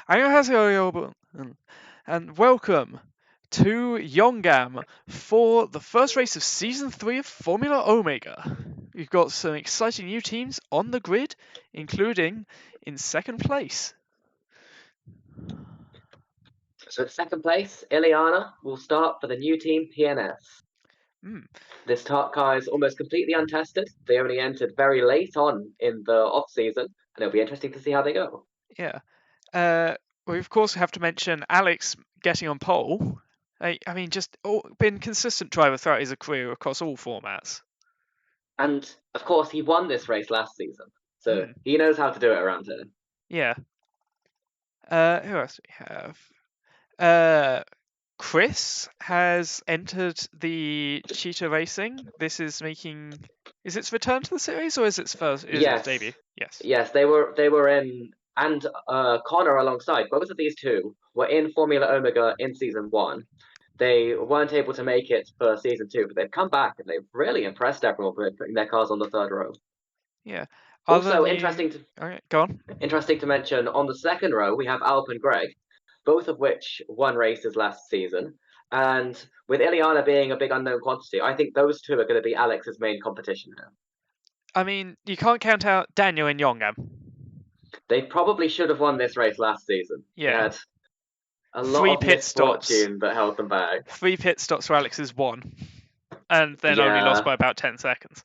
안녕하세요, and welcome to Yongam for the first race of Season 3 of Formula Omega. We've got some exciting new teams on the grid, including in second place. So at second place, Ileana will start for the new team PNS. This car is almost completely untested. They only entered very late on in the off-season, and it'll be interesting to see how they go. Yeah. We of course have to mention Alex getting on pole. I mean, just been consistent driver throughout his career across all formats. And, of course, he won this race last season, so he knows how to do it around here. Yeah. Who else do we have? Chris has entered the Cheetah Racing. This is making... Is its return to the series, or is its first? Yes. Its debut? Yes. Yes, they were in, and Connor alongside. Both of these two were in Formula Omega in Season 1. They weren't able to make it for Season 2, but they've come back and they've really impressed everyone by putting their cars on the third row. Yeah. Also, interesting go on. Interesting to mention, on the second row, we have Alp and Greg, both of which won races last season. And with Ileana being a big unknown quantity, I think those two are going to be Alex's main competition here. I mean, you can't count out Daniel and Yongam. They probably should have won this race last season. Yeah. They had a lot of misfortune that held them back. 3 pit stops for Alex's one, and then only lost by about 10 seconds.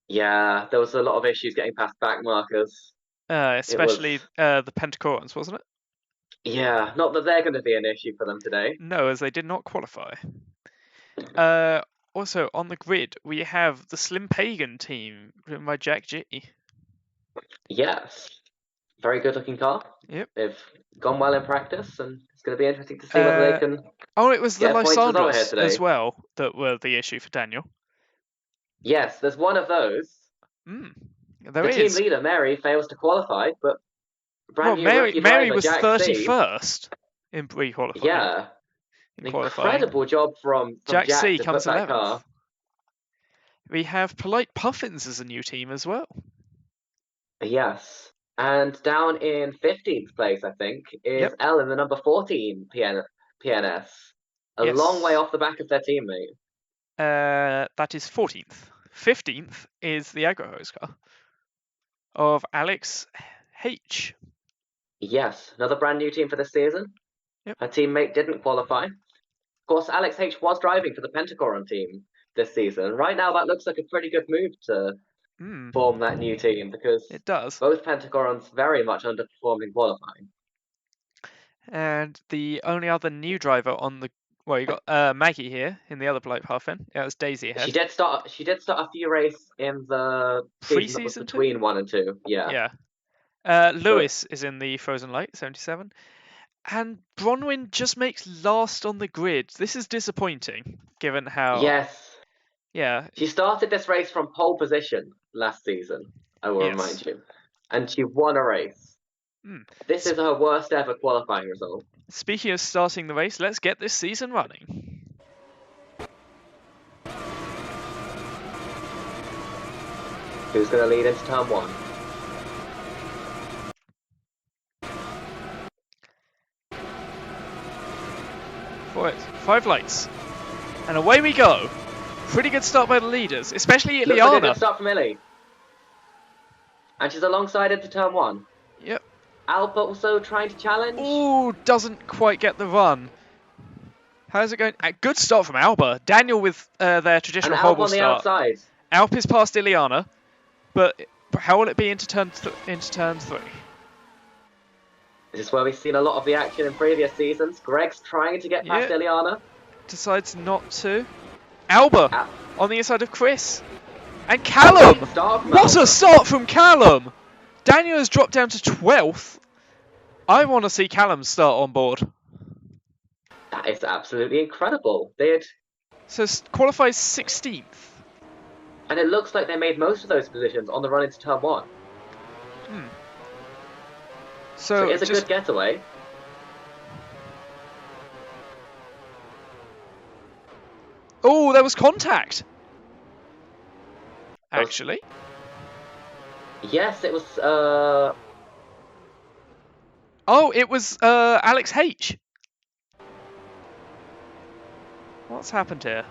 Yeah, there was a lot of issues getting past back markers. Especially the Pentacorans, wasn't it? Yeah, not that they're going to be an issue for them today. No, as they did not qualify. Also, on the grid, we have the Slim Pagan team, driven by Jack G. Yes. Very good looking car. Yep. They've gone well in practice, and it's going to be interesting to see whether they can. Oh, it was the Lysandros as well that were the issue for Daniel. Yes, there's one of those. The team leader, Mary, fails to qualify, but Mary was 31st in pre-qualifying. Yeah. Incredible job from Jack C comes 11th. Car. We have Polite Puffins as a new team as well. Yes. And down in 15th place, I think, is Ellen, the number 14 PNS. A long way off the back of their teammate. That is 14th. 15th is the Agrohose car of Alex H. Yes, another brand new team for this season. Yep. Her teammate didn't qualify. Of course, Alex H was driving for the Pentacoron team this season. Right now, that looks like a pretty good move to form that new team, because it does. Both Pentacorons very much underperformed in qualifying. And the only other new driver on the you got Maggie here in the other Polite Puffin. Yeah, it was Daisy ahead. She did start a few races in the pre-season between 1 and 2. Yeah. Yeah. Lewis is in the Frozen Light 77. And Bronwyn just makes last on the grid. This is disappointing, given how... Yes. Yeah. She started this race from pole position last season, I will remind you. And she won a race. This is her worst ever qualifying result. Speaking of starting the race, let's get this season running. Who's going to lead into turn 1? For it. 5 lights. And away we go. Pretty good start by the leaders, especially Ileana. Looks like a good start from Illy. And she's alongside into turn 1. Yep. Alp also trying to challenge. Ooh, doesn't quite get the run. How's it going? A good start from Alba. Daniel with their traditional Alp Hobble start. On the outside. Alp is past Ileana, but how will it be into turn 3? This is where we've seen a lot of the action in previous seasons. Greg's trying to get past Ileana. Decides not to. Alba on the inside of Chris. And Callum! What a start from Callum! Daniel has dropped down to 12th. I want to see Callum start on board. That is absolutely incredible. So qualifies 16th. And it looks like they made most of those positions on the run into turn 1. So it's a good getaway. Oh, there was contact. Actually. Yes, it was. Oh, it was Alex H. What's happened here?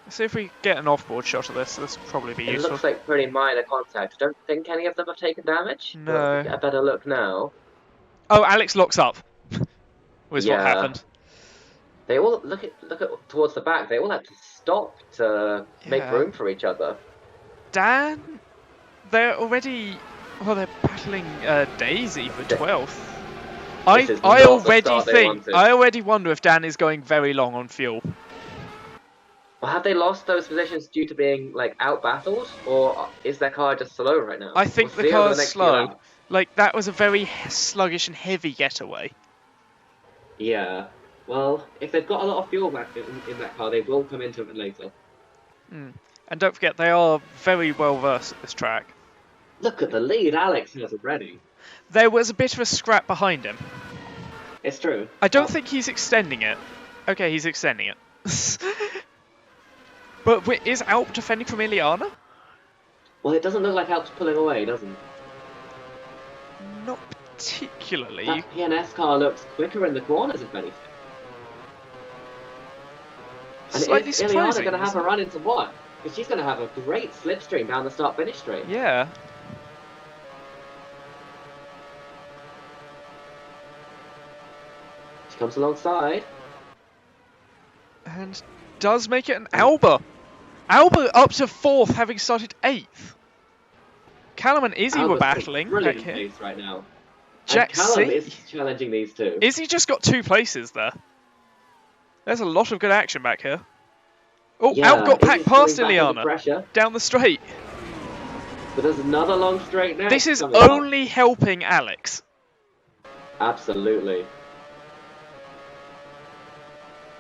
Let's see if we get an off-board shot of this. This will probably be It useful. looks like pretty minor contact. I don't think any of them have taken damage. But if we No. get a better look now. Oh, Alex locks up. Was what Yeah. happened. They all look at towards the back. They all had to stop to make Yeah. room for each other. Dan, they're already. Well, they're battling Daisy for 12th. This is not the start they wanted. I already wonder if Dan is going very long on fuel. Well, have they lost those positions due to being like out battled, or is their car just slow right now? I think We'll the see over car's next few slow. laps. Like, that was a very sluggish and heavy getaway. Yeah. Well, if they've got a lot of fuel back in that car, they will come into it later. And don't forget, they are very well versed at this track. Look at the lead Alex has already. There was a bit of a scrap behind him. It's true. I don't think he's extending it. Okay, he's extending it. But wait, is Alp defending from Ileana? Well, it doesn't look like Alp's pulling away, does it? Not particularly. That PNS car looks quicker in the corners, if anything. And Slightly is Ileana surprising. going to have a run into what? Because she's going to have a great slipstream down the start-finish straight. Yeah. She comes alongside. And does make it an Alba. Alba up to 4th, having started 8th. Callum and Izzy were battling back Brilliant here. pace right now. Jack And Callum C. is challenging these two. Izzy just got 2 places there. There's a lot of good action back here. Oh, Yeah, Alp got packed Izzy's past coming back under Ileana. pressure, Down the straight. but there's another long straight next. This is coming up. only helping Alex. Absolutely.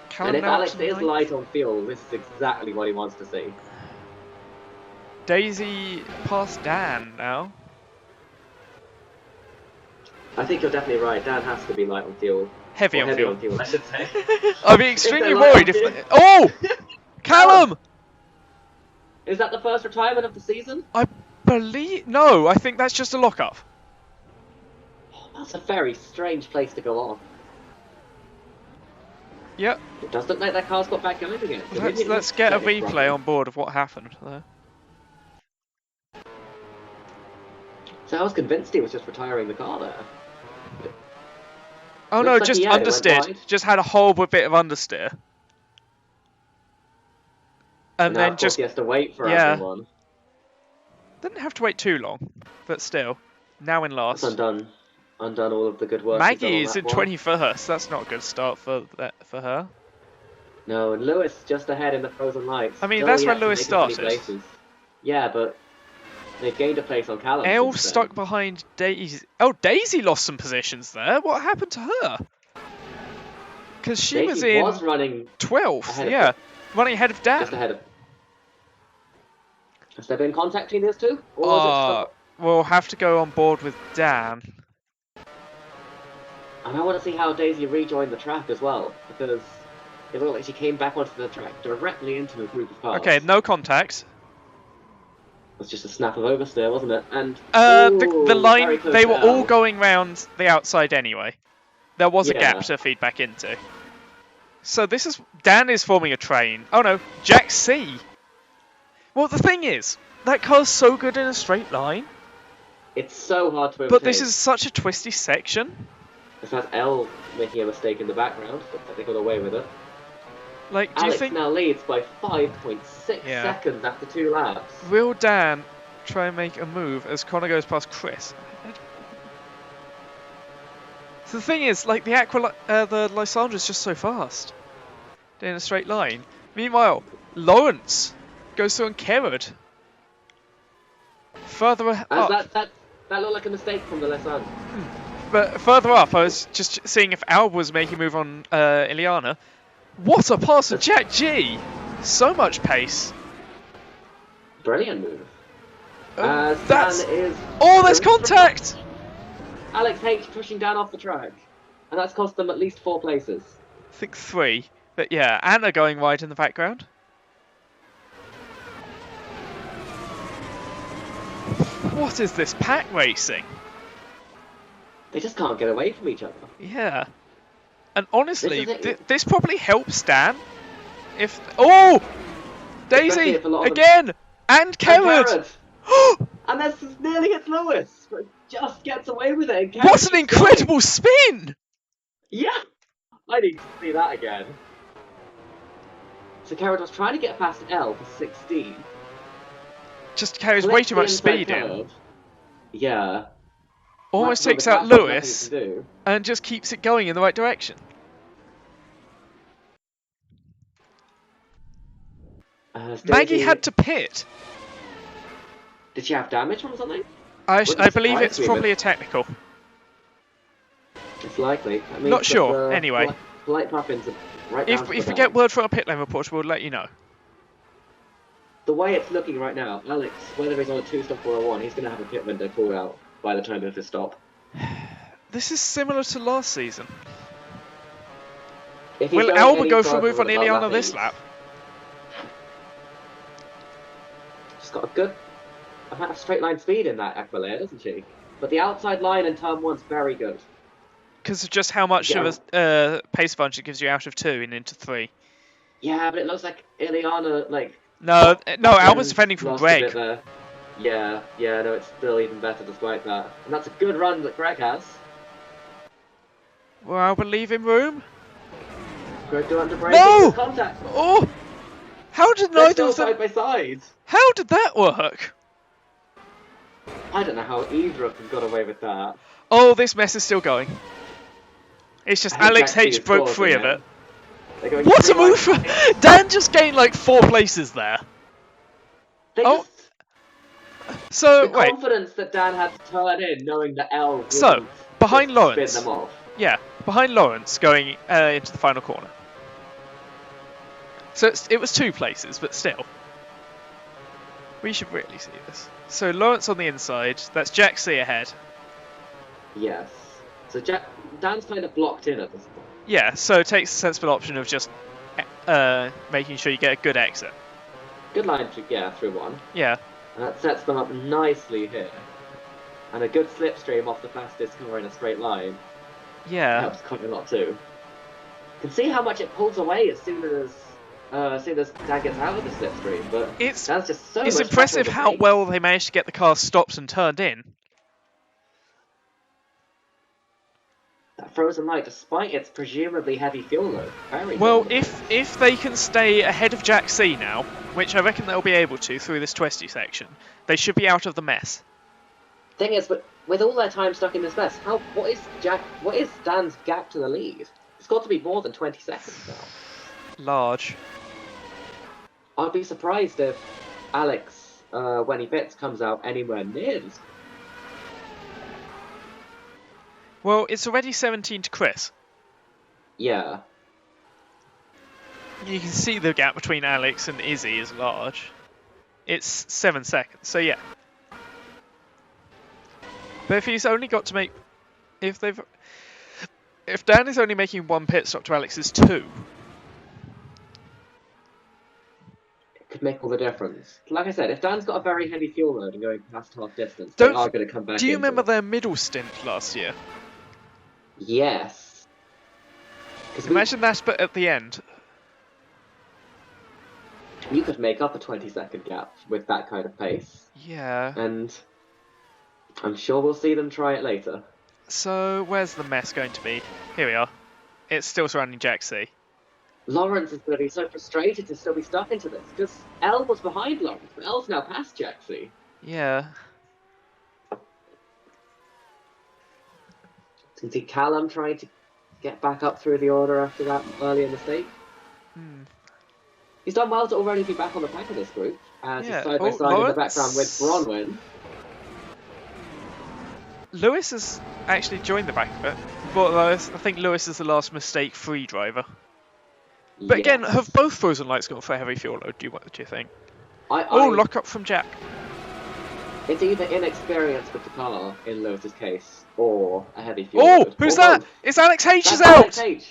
Callum And if now up Alex to is 9th. light on fuel, this is exactly what he wants to see. Daisy past Dan now. I think you're definitely right. Dan has to be light on fuel. Heavy Or on heavy fuel. on fuel, I should say. I'd be extremely they're light worried on if. fuel. Oh! Callum! Is that the first retirement of the season? I believe. No, I think that's just a lockup. That's a very strange place to go off. Yep. It does look like that car's got back going again. Let's get a replay on board of what happened there. So I was convinced he was just retiring the car there. Oh no, Looks like just he had it, went understeered. wide. Just had a horrible bit of understeer. And now, then of course, just he has to wait for yeah. everyone. didn't have to wait too long, but still, now in That's last. undone all of the good work. he's done Maggie on is that in one. 21st. That's not a good start for her. No, and Lewis just ahead in the frozen lights. I mean, Still that's yet where to Lewis make as many started. places. Yeah, but they've gained a place on Callum. Elle since then. stuck behind Daisy. Oh, Daisy lost some positions there. What happened to her? Because she Daisy was in was running 12th. ahead of Yeah, her. running ahead of Dan. just ahead of. Has there been contact between those two? Or is it just We'll have to go on board with Dan. and I want to see how Daisy rejoined the track as well, because it looked like she came back onto the track directly into a group of cars. Okay, no contact. It was just a snap of oversteer, wasn't it? And The very line, close they were to all Elle. going round the outside anyway. There was a Yeah. gap to feed back into. So this is, Dan is forming a train. Oh no, Jack C. Well, the thing is, that car's so good in a straight line, It's so hard to overtake. but this is such a twisty section. This has Elle making a mistake in the background, but they got away with it. Like, do you Alex think, now leads by 5.6 Yeah. seconds after 2 laps. will Dan try and make a move as Connor goes past Chris? So the thing is, like, the Lysandra's just so fast in a straight line. Meanwhile, Lawrence goes through on Kerrod. Further As up, that looked like a mistake from the Lesson. but further up, I was just seeing if Alb was making a move on Ileana. What a pass from Jack G! So much pace. Brilliant move. That's... Dan is. Oh, there's contact! Alex H pushing down off the track, and that's cost them at least 4 places. I think 3. But yeah, Anna going wide in the background. What is this pack racing? They just can't get away from each other. Yeah. And honestly, This is it. this probably helps Dan. If oh, Especially Daisy if a lot of them- again and Kerrod. And this nearly hits Lewis, but just gets away with it. And What Kerrod an keeps incredible going. spin! Yeah, I need to see that again. So Kerrod was trying to get past L for 16. Just carries way Flicks too the much inside speed in. curve. Yeah. Almost Might takes have out nothing Lewis to do. and just keeps it going in the right direction. Maggie Daisy- had to pit. Did she have damage from something? I Wouldn't believe surprise it's me, probably but a technical. It's likely. I mean, Not sure, anyway. Polite Puffins are right down If to we the get bag. word from a pit lane report, we'll let you know. The way it's looking right now, Alex, whether he's on a 2-stop or a 1, he's going to have a pit window pulled out by the time of his stop. This is similar to last season. If he's Will going Alba any go for a further move on with that Ileana lap this lead, lap? She's got a good amount of straight line speed in that Aquilea, doesn't she? But the outside line in turn 1's very good. Because of just how much of a pace advantage it gives you out of 2 and into 3. Yeah, but it looks like Ileana, like... No, Alba's and defending from lost a bit Greg. there. Yeah, no, it's still even better despite that. And that's a good run that Greg has. Will Alba leave him room? Greg go under brake. No! Contact. Oh! How did They're neither still of them... side by side. How did that work? I don't know how either of them got away with that. Oh, this mess is still going. It's just I think Alex Jack H is broke causing free of it. it. They're going What a three move! wide. Dan just gained like 4 places there. They Oh, just, So, the wait. confidence that Dan had to turn in, knowing that L wouldn't So, behind just Lawrence. spin them off. Yeah, behind Lawrence going into the final corner. So it was 2 places, but still. We should really see this. So Lawrence on the inside. That's Jack C ahead. Yes. So Dan's kind of blocked in at this point. Yeah, so it takes the sensible option of just making sure you get a good exit. Good line through 1. Yeah. And that sets them up nicely here. And a good slipstream off the fastest car in a straight line Yeah. helps quite a lot too. You can see how much it pulls away as soon as Dan gets out of the slipstream, but It's that's just so much impressive better how with the well they managed to get the car stopped and turned in. that Frozen Light, despite its presumably heavy fuel load. Very Well, good. if they can stay ahead of Jack C now, which I reckon they'll be able to through this twisty section, they should be out of the mess. Thing is, but with all their time stuck in this mess, what is Dan's gap to the lead? It's got to be more than 20 seconds now. Large. I'd be surprised if Alex, when he pits, comes out anywhere near this. Well, it's already 17 to Chris. Yeah. You can see the gap between Alex and Izzy is large. It's 7 seconds, so yeah. But if he's only got to make... If Dan is only making 1 pit stop to Alex's 2... It could make all the difference. Like I said, if Dan's got a very heavy fuel load and going past half distance, they are going to come back. Do you into remember it. their middle stint last year? Yes. Imagine that, but at the end. You could make up a 20-second gap with that kind of pace. Yeah. And I'm sure we'll see them try it later. So, where's the mess going to be? Here we are. It's still surrounding Jack C. Lawrence is going to be so frustrated to still be stuck into this, because Elle was behind Lawrence, but Elle's now past Jaxie. Yeah. You can see Callum trying to get back up through the order after that earlier mistake. He's done well to already be back on the pack of this group, as he's side by side in the background with Bronwyn. Lewis has actually joined the back of it, but I think Lewis is the last mistake-free driver. But again, have both Frozen Lights gone for a heavy fuel load, do you think? Lock up from Jack. It's either inexperience with the car, in Lewis's case, or a heavy fuel load. Oh, who's that? It's Alex H is That's out! Alex H.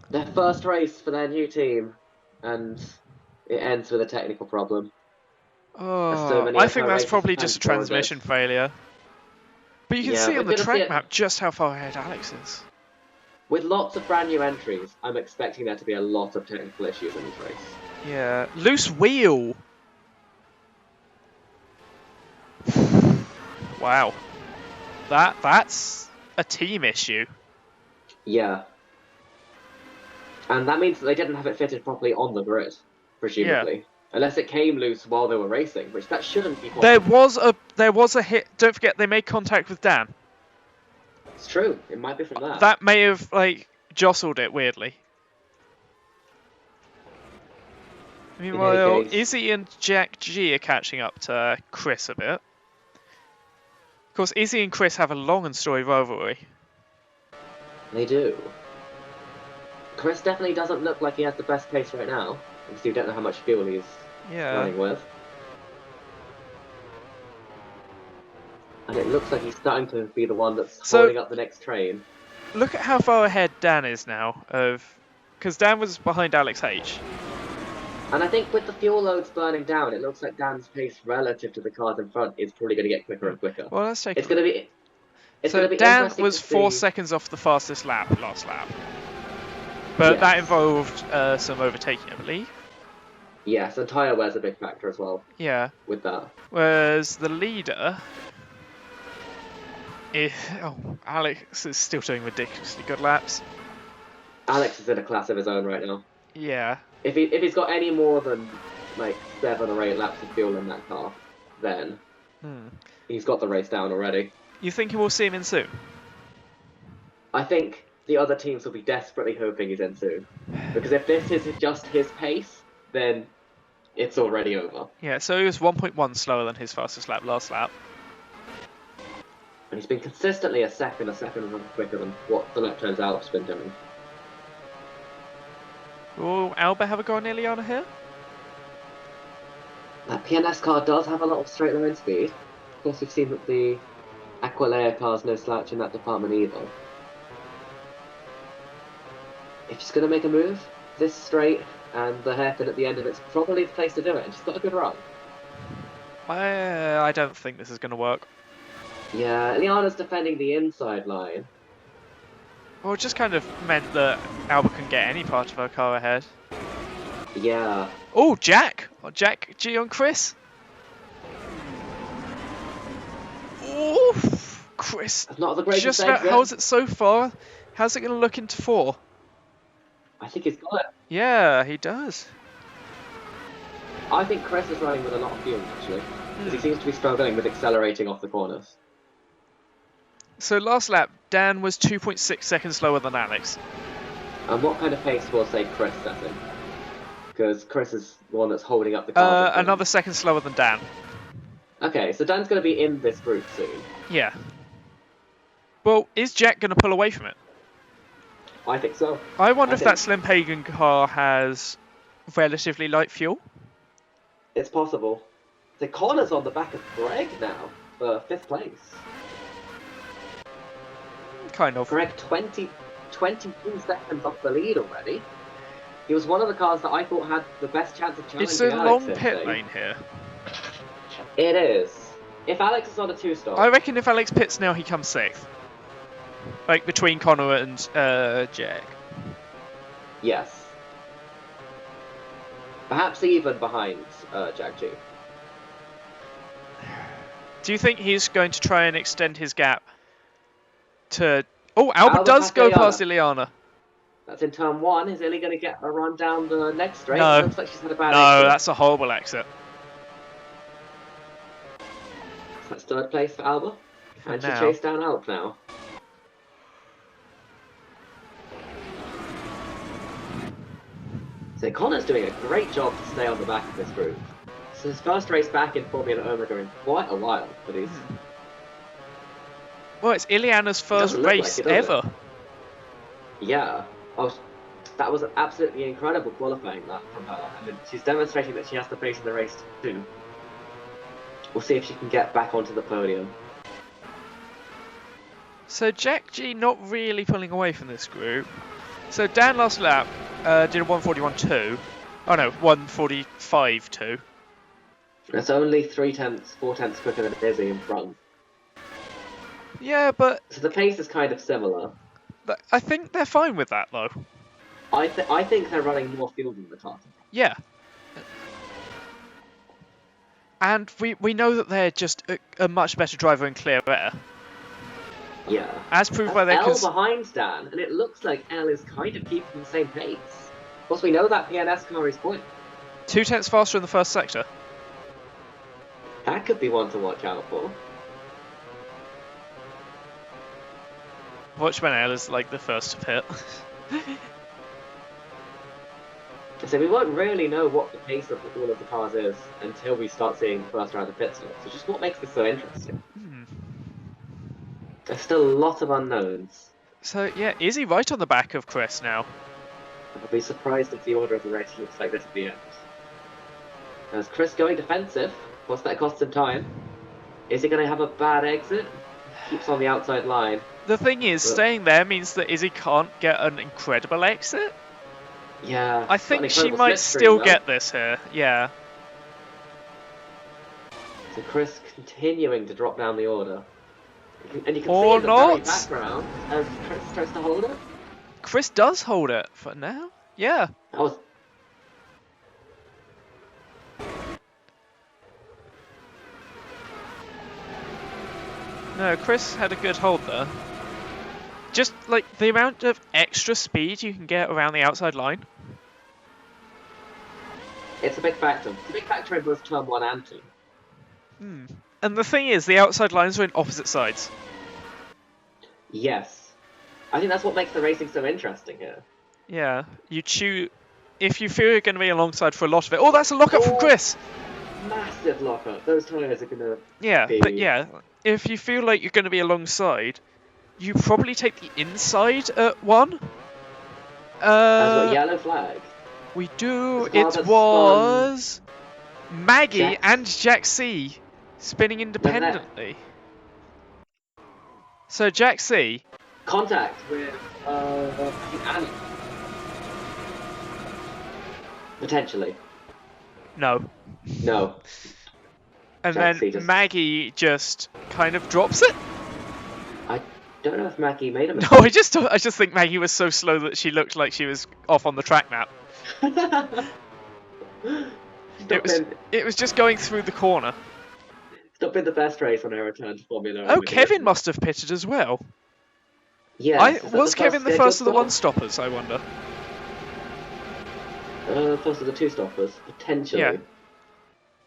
Their first race for their new team, and it ends with a technical problem. Oh, I think that's probably just a transmission failure. But you can Yeah, see we're on the gonna see track it. map just how far ahead Alex is. With lots of brand new entries, I'm expecting there to be a lot of technical issues in this race. Yeah, loose wheel. Wow, that's a team issue. Yeah. And that means that they didn't have it fitted properly on the grid, presumably. Unless it came loose while they were racing, which that shouldn't be possible. There was a hit. Don't forget they made contact with Dan. It's true. It might be from that. That may have jostled it weirdly. Meanwhile, Izzy and Jack G are catching up to Chris a bit. Of course, Izzy and Chris have a long and storied rivalry. They do. Chris definitely doesn't look like he has the best pace right now. Obviously, you don't know how much fuel he's running with. And it looks like he's starting to be the one that's holding up the next train. Look at how far ahead Dan is now, because Dan was behind Alex H. And I think with the fuel loads burning down, it looks like Dan's pace relative to the cars in front is probably going to get quicker and quicker. Well, let's take it's going to be. It's so going to be Dan was to 4 see. seconds off the fastest lap last lap, but that involved some overtaking, I believe. Yes, and tyre wear's a big factor as well. Yeah. With that. Whereas the leader, Alex is still doing ridiculously good laps. Alex is in a class of his own right now. Yeah. If he's got any more than like 7 or 8 laps of fuel in that car, then he's got the race down already. You think we'll see him in soon? I think the other teams will be desperately hoping he's in soon. Because if this is just his pace, then it's already over. Yeah, so he was 1.1 slower than his fastest lap last lap. And he's been consistently a second quicker than what the lap times Alp's been doing. Will Albert have a go on Ileana here? That PNS car does have a lot of straight line speed. Of course, we've seen that the Aqualea car's no slouch in that department either. If she's going to make a move, this straight and the hairpin at the end of it's probably the place to do it, and she's got a good run. I don't think this is going to work. Yeah, Ileana's defending the inside line. Well, it just kind of meant that Albert can get any part of her car ahead. Yeah. Oh, Jack! Jack G on Chris. Oh, Chris. That's not the greatest just about exit. holds it so far. How's it going to look into 4? I think he's got it. Yeah, he does. I think Chris is running with a lot of fuel, actually. Because he seems to be struggling with accelerating off the corners. So last lap, Dan was 2.6 seconds slower than Alex. And what kind of pace will, say, Chris setting? Because Chris is the one that's holding up the car. Another second slower than Dan. Okay, so Dan's going to be in this group soon. Yeah. Well, is Jack going to pull away from it? I think so. I wonder if that Slim Pagan car has relatively light fuel. It's possible. The corner's on the back of Greg now for 5th place. Kind of. Greg 22 seconds off the lead already. He was one of the cars that I thought had the best chance of challenging It's a Alex long pit lane here. It is. If Alex is on a 2-stop... I reckon if Alex pits now, he comes 6th. Like, between Connor and Jack. Yes. Perhaps even behind Jack G. Do you think he's going to try and extend his gap to... Oh, Albert does go past Ileana. That's in turn 1. Is Illy going to get a run down the next straight? No. It looks like she's had a bad No, exit. that's a horrible exit. That's 3rd place for Alba. And she chased down Alp now. So Connor's doing a great job to stay on the back of this group. It's his first race back in Formula Omega in quite a while, but he's... Well, it's Ileana's first race ever. Yeah. Oh, that was absolutely incredible qualifying that from her. And she's demonstrating that she has the pace in the race too. We'll see if she can get back onto the podium. So Jack G not really pulling away from this group. So Dan last lap did a 141.2. Oh no, 145.2. That's only 4 tenths quicker than Izzy in front. Yeah, but So the pace is kind of similar. I think they're fine with that though. I think they're running more fuel than the cars. Yeah. And we know that they're just a much better driver in clear air. Yeah. As proved That's by their... L behind Dan, and it looks like L is kind of keeping the same pace. Of course, we know that PNS car is quick. 2/10 faster in the first sector. That could be one to watch out for. Watch when L is like the first to pit. So we won't really know what the pace of all of the cars is until we start seeing the first round of pit stops, which is what makes this so interesting. There's still a lot of unknowns. So yeah, is he right on the back of Chris now? I'll be surprised if the order of the race looks like this at the end. As Chris going defensive, of course that costs him time. Is he going to have a bad exit? Keeps on the outside line. The thing is, staying there means that Izzy can't get an incredible exit. Yeah. I think she might still get this here, yeah. So Chris continuing to drop down the order. And you can or see in the very background as Chris tries to hold it. Chris does hold it for now. Yeah. That was... No, Chris had a good hold there. Just like the amount of extra speed you can get around the outside line. It's a big factor. It's a big factor in both turn 1 and 2. And the thing is, the outside lines are in opposite sides. Yes. I think that's what makes the racing so interesting here. Yeah. You choose... If you feel you're going to be alongside for a lot of it... Oh, that's a lockup from Chris! Massive lockup. Those tyres are going to but yeah, if you feel like you're going to be alongside, you probably take the inside at 1. As a yellow flag. We do. It was Maggie and Jack C spinning independently. So Jack C. Contact with Annie. Potentially. No. No. And Jack then Maggie just kind of drops it. I don't know if Maggie made a mistake. No, I just think Maggie was so slow that she looked like she was off on the track map. It was just going through the corner. It's not been the best race on her return to Formula 1. Oh, Kevin must have pitted as well. Yeah. Was Kevin the first of the one-stoppers, I wonder? First of the two-stoppers, potentially. Yeah.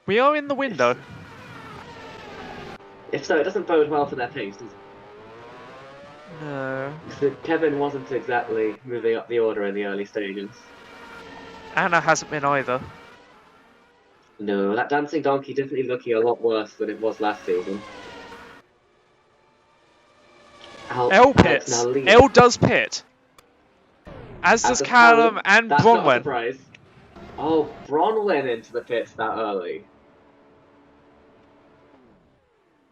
We are in the window. If so, it doesn't bode well for their pace, does it? No. So Kevin wasn't exactly moving up the order in the early stages. Anna hasn't been either. No, that dancing donkey definitely looking a lot worse than it was last season. L pits. L does pit. As does Callum and Bronwyn. Oh, Bronwyn into the pits that early.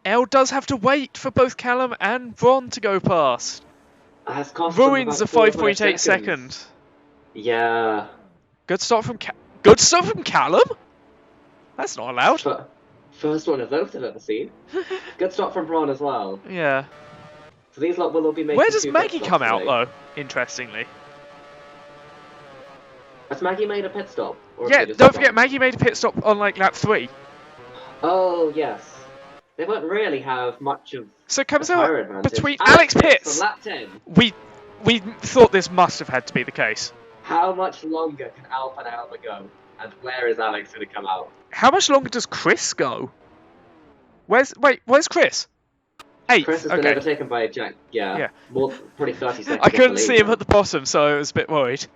L does have to wait for both Callum and Bron to go past. Ruins a 5.8 seconds. Yeah. Good start from Callum? That's not allowed. First one of those I've ever seen. Good start from Bron as well. Yeah. So these lot will all be making. Where does Maggie come out though? Interestingly. Has Maggie made a pit stop? Yeah, don't forget Maggie made a pit stop on like lap 3. Oh yes. They won't really have much of. So it comes out between Alex pits. From lap 10. We thought this must have had to be the case. How much longer can Alpha and Alba go? And where is Alex going to come out? How much longer does Chris go? Where's Chris? 8th. Chris has been overtaken by Jack. Yeah. More, probably 30 seconds. I couldn't see him at the bottom, so I was a bit worried.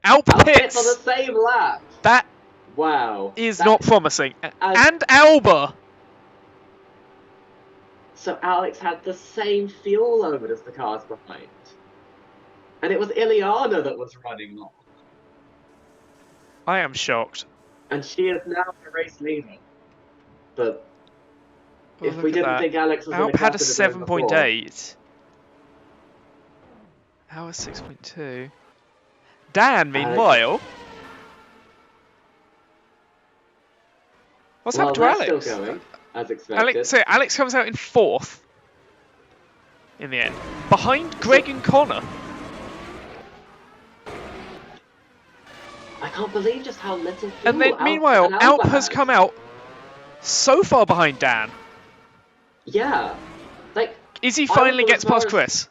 Alba pits on the same lap. That is not promising. And Alba. So Alex had the same fuel load as the cars behind. And it was Ileana that was running long. I am shocked. And she is now the race leader. But if we didn't think Alex was Alp had a 7.8. How was 6.2? Dan, meanwhile. What's happened to Alex? Still going, as expected. Alex comes out in 4th. in the end. Behind Greg and Connor. I can't believe just how little. And then, meanwhile, Alp has come out so far behind Dan. Yeah. Like, Izzy finally gets past Chris.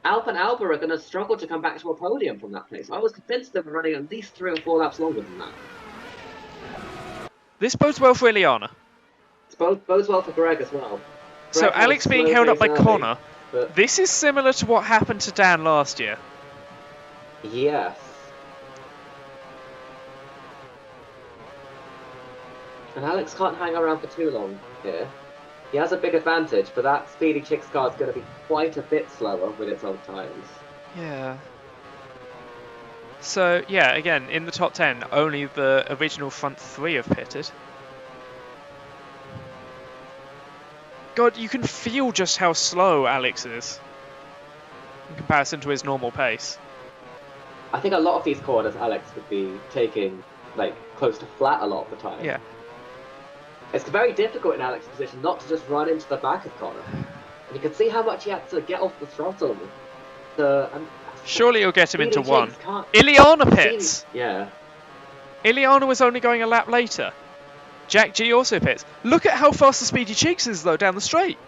Alp and Alba are going to struggle to come back to a podium from that place. I was convinced they were running at least 3 or 4 laps longer than that. This bodes well for Ileana. It bodes well for Greg as well. So Greg Alex being held up by early, Connor. but This is similar to what happened to Dan last year. yes. And Alex can't hang around for too long here. He has a big advantage, but that Speedy Chicks car is going to be quite a bit slower with its old tyres. Yeah. So, yeah, again, in the top 10, only the original front 3 have pitted. God, you can feel just how slow Alex is in comparison to his normal pace. I think a lot of these corners Alex would be taking like close to flat a lot of the time. Yeah. It's very difficult in Alex's position not to just run into the back of Connor. And you can see how much he had to get off the throttle. Surely you'll get him into Speedy one. Chicks can't- Ileana pits! Yeah. Ileana was only going a lap later. Jack G also pits. Look at how fast the Speedy Chicks is, though, down the straight.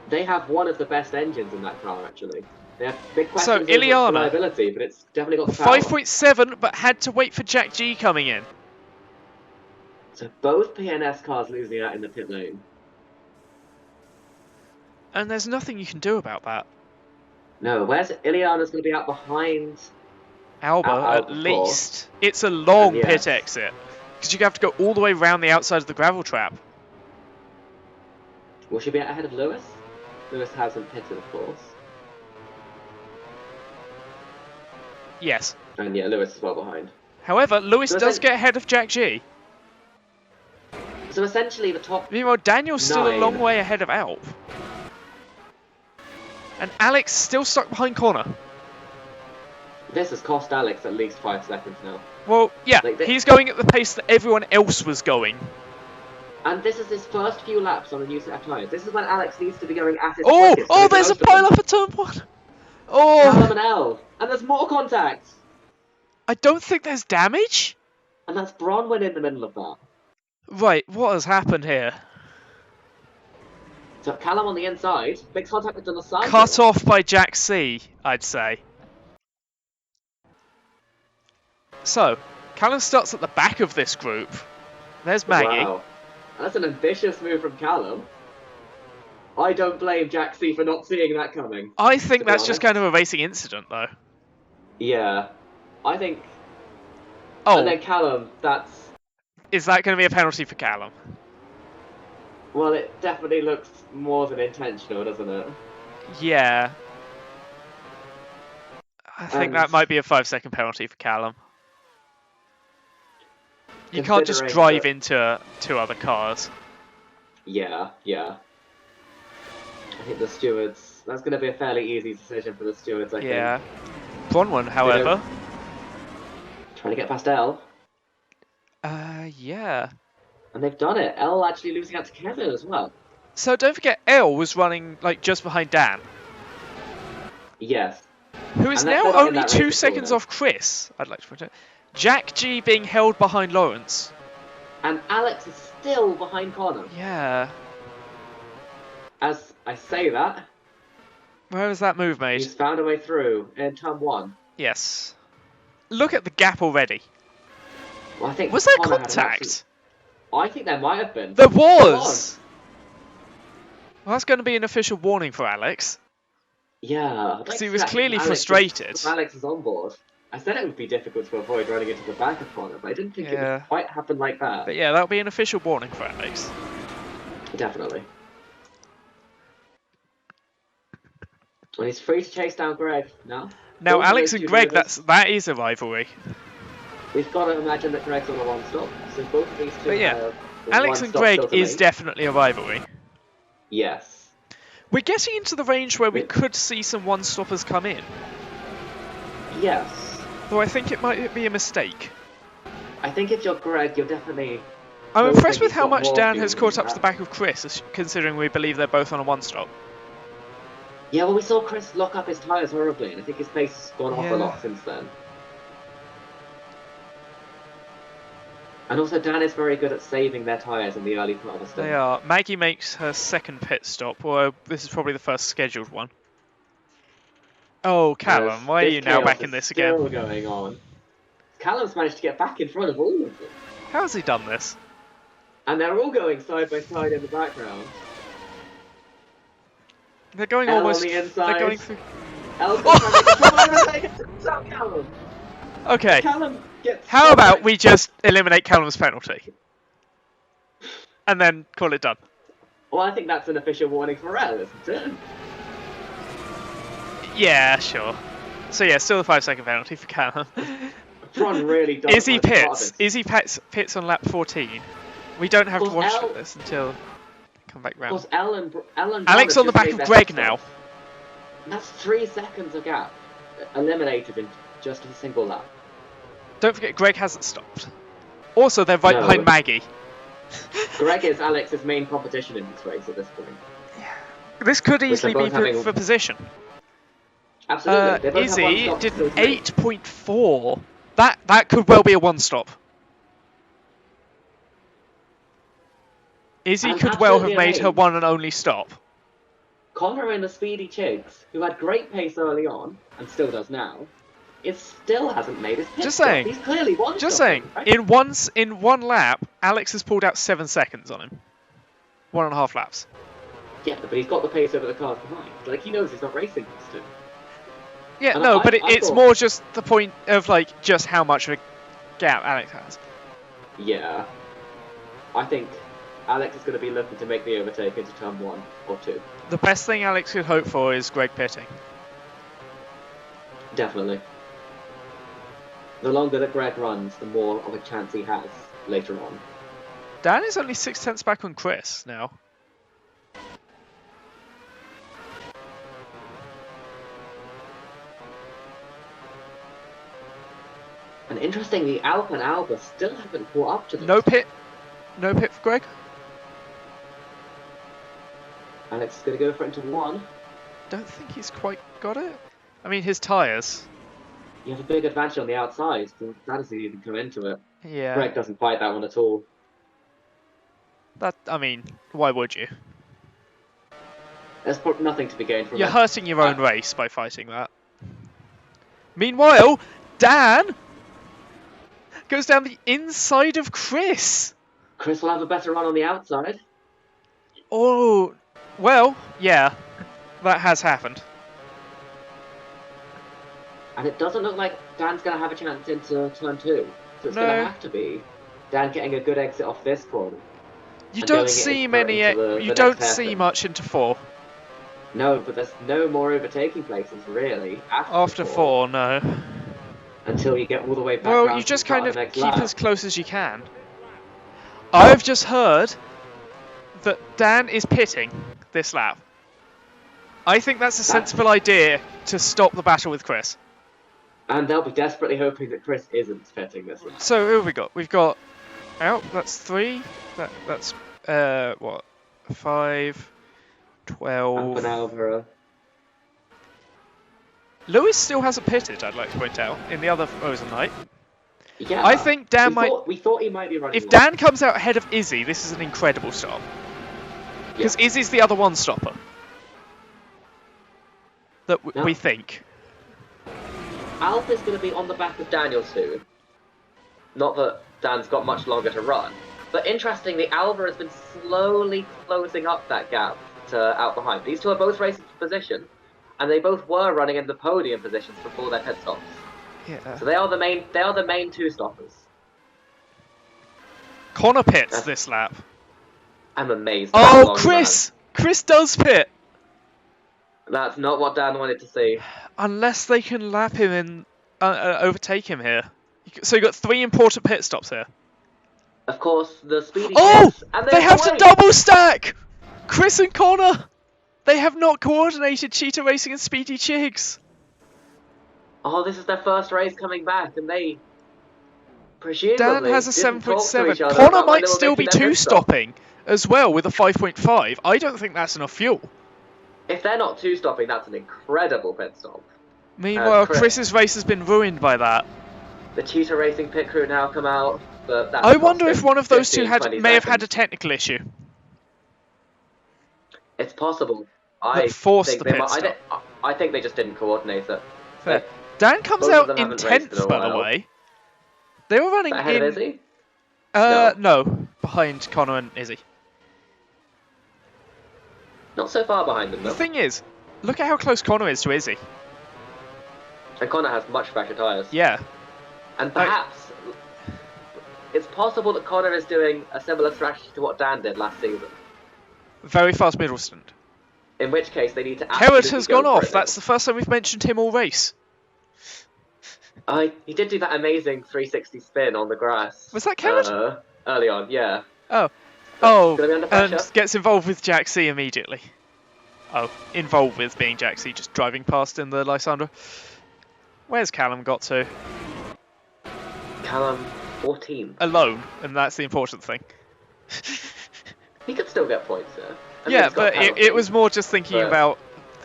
They have one of the best engines in that car, actually. They have big questions So, over Ileana, reliability, but it's definitely got the power. 5.7, but had to wait for Jack G coming in. So both PNS cars losing out in the pit lane. And there's nothing you can do about that. No, where's Ileana's going to be out behind? Alba, Alba at least. It's a long pit exit. Because you have to go all the way around the outside of the gravel trap. Will she be ahead of Lewis? Lewis hasn't pitted, of course. Yes. And yeah, Lewis is well behind. However, Lewis So does get ahead of Jack G. So essentially the top... Meanwhile, Daniel's still a 9. long way ahead of Alp. And Alex still stuck behind Connor. This has cost Alex at least 5 seconds now. Well, yeah, Like he's going at the pace that everyone else was going. And this is his first few laps on the new set of tyres. This is when Alex needs to be going at his Oh, quickest. oh, there's a pile up at turn 1. Callum Oh, and L. And there's more contact. I don't think there's damage. And that's Bronwyn in the middle of that. Right, what has happened here? So Callum on the inside, big contact with the side. Cut off by Jack C, I'd say. So, Callum starts at the back of this group. There's Maggie. Wow. That's an ambitious move from Callum. I don't blame Jack C for not seeing that coming. I think to be that's just honest. kind of a racing incident, though. Yeah. I think... Oh, And then Callum, that's... is that going to be a penalty for Callum? Well, it definitely looks more than intentional, doesn't it? Yeah. I think that might be a 5-second penalty for Callum. You can't just Considering drive into 2 other cars. Yeah, yeah. I think the stewards... That's going to be a fairly easy decision for the stewards, I Yeah. think. Bronwyn, however. Trying to get past L. Yeah. And they've done it. L actually losing out to Kevin as well. So don't forget, Elle was running like just behind Dan, Yes. who is And they're now not in only that 2 race at all seconds now. off Chris. I'd like to point out. Jack G being held behind Lawrence. And Alex is still behind Connor. Yeah. As I say that, Where was that move made? he's found a way through in turn 1. Yes. Look at the gap already. Well, I think Was there Connor had an contact? absolute- I think there might have been. There There was! Well, that's going to be an official warning for Alex. Yeah. Because he was clearly frustrated. Alex is on board. I said it would be difficult to avoid running into the back of Connor, but I didn't think it Yeah. would quite happen like that. But yeah, that'll be an official warning for Alex. Definitely. And he's free to chase down Greg now. Now, Both of Alex those and two Greg, drivers- that is a rivalry. We've got to imagine that Greg's on a one-stop. So both of these two But yeah, have Alex and one-stop Greg still to is make. definitely a rivalry. Yes. We're getting into the range where we Wait. could see some one-stoppers come in. Yes. Though I think it might be a mistake. I think if you're Greg, you're definitely... I'm Both impressed think with he's how got much more Dan views has than caught up to that. the back of Chris, considering we believe they're both on a one-stop. Yeah, well, we saw Chris lock up his tyres horribly, and I think his pace has gone off a Yeah. lot since then. And also, Dan is very good at saving their tyres in the early part of the stint. They are. Maggie makes her second pit stop, or this is probably the first scheduled one. Oh, Callum, why are you now back in this again? Still going on. Callum's managed to get back in front of all of them. How has he done this? And they're all going side by side in the background. They're going Elle almost. on the inside. They're going through. Elle's trying to make a trouble overtake and stop Callum. Okay. Callum gets How about we just eliminate Callum's penalty? And then call it done. Well, I think that's an official warning for Elle, isn't it? Yeah, sure. So yeah, still a 5-second penalty for Callum. Ron really does. Izzy pits. Izzy pits on lap 14. We don't have to watch this until they come back round. Of course, Elle and Alex on the back of Greg now. That's 3 seconds of gap eliminated in just a single lap. Don't forget, Greg hasn't stopped. Also, they're right behind Maggie. Greg is Alex's main competition in this race at this point. This could easily be for position. Absolutely. Izzy did 8.4. That could well be a one-stop. Izzy could well have made her one and only stop. Connor in the Speedy Chigs, who had great pace early on, and still does now, still hasn't made his pit Just stop. saying. He's clearly one. Just saying. Right? In one lap, Alex has pulled out 7 seconds on him. 1.5 laps. Yeah, but he's got the pace over the cars behind. Like, he knows he's not racing these two. Yeah, and no, but it's more just the point of, like, just how much of a gap Alex has. Yeah. I think Alex is going to be looking to make the overtake into turn 1 or 2. The best thing Alex could hope for is Greg pitting. Definitely. The longer that Greg runs, the more of a chance he has later on. Dan is only 6 tenths back on Chris now. And interestingly, Alp and Alba still haven't caught up to them. No pit for Greg. Alex is going to go for it into 1. Don't think he's quite got it. I mean, his tyres. You have a big advantage on the outside, so that doesn't even come into it. Yeah. Greg doesn't fight that one at all. I mean, why would you? There's nothing to be gained from You're it. hurting your own race by fighting that. Meanwhile, Dan goes down the inside of Chris. Chris will have a better run on the outside. Oh, well, yeah, that has happened. And it doesn't look like Dan's going to have a chance into turn 2. So it's going to have to be Dan getting a good exit off this corner. You don't see many. You don't see much into 4. No, but there's no more overtaking places really after 4. No. Until you get all the way back. Well, you just kind of keep as close as you can. I've just heard that Dan is pitting this lap. I think that's a sensible idea to stop the battle with Chris. And they'll be desperately hoping that Chris isn't pitting this lap. So who have we got? We've got that's 3. That's what? 5, 12. Alpha. Lewis still hasn't pitted, I'd like to point out, in the other Frozen Night. Yeah. I think Dan we thought he might be running. If Dan comes out ahead of Izzy, this is an incredible stop. Because Izzy's the other one-stopper. That we think. Alf is going to be on the back of Daniel soon. Not that Dan's got much longer to run. But interestingly, Alva has been slowly closing up that gap to out behind. These two are both racing for position, and they both were running in the podium positions before their pit stops. Yeah. So they are the main 2 stoppers. Connor pits this lap. I'm amazed. Oh, Chris! Chris does pit! That's not what Dan wanted to see. Unless they can lap him and overtake him here. So you've got 3 important pit stops here. Of course, the Speedy Chigs, and they have to double stack! Chris and Connor! They have not coordinated Cheetah Racing and Speedy Chigs. Oh, this is their first race coming back, and they presumably Dan has a 7.7. Connor might still be 2-stopping as well with a 5.5. I don't think that's enough fuel. If they're not two-stopping, that's an incredible pit stop. Meanwhile, Chris's race has been ruined by that. The Cheetah Racing pit crew now come out, but that's I wonder if one of those two 20 may have had a seconds. technical issue. It's possible. That forced the pit stop. I think they just didn't coordinate it. Fair. Dan comes both of out them in haven't raced in 10th, a by the while. way. They were running Ahead in. of Izzy? No, behind Connor and Izzy. Not so far behind them, The though. thing is, look at how close Connor is to Izzy. And Connor has much fresher tyres. Yeah. And perhaps it's possible that Connor is doing a similar strategy to what Dan did last season. Very fast middle stint. In which case, they need to Kerrod absolutely has go gone for off. it That's the first time we've mentioned him all race. He did do that amazing 360 spin on the grass. Was that Kerrod? Early on, yeah. Oh. Gonna be under pressure. And gets involved with Jack C immediately. Oh, involved with being Jack C, just driving past in the Lysandra. Where's Callum got to? Callum, 14. Alone, and that's the important thing. He could still get points there. Yeah, but it was more just thinking about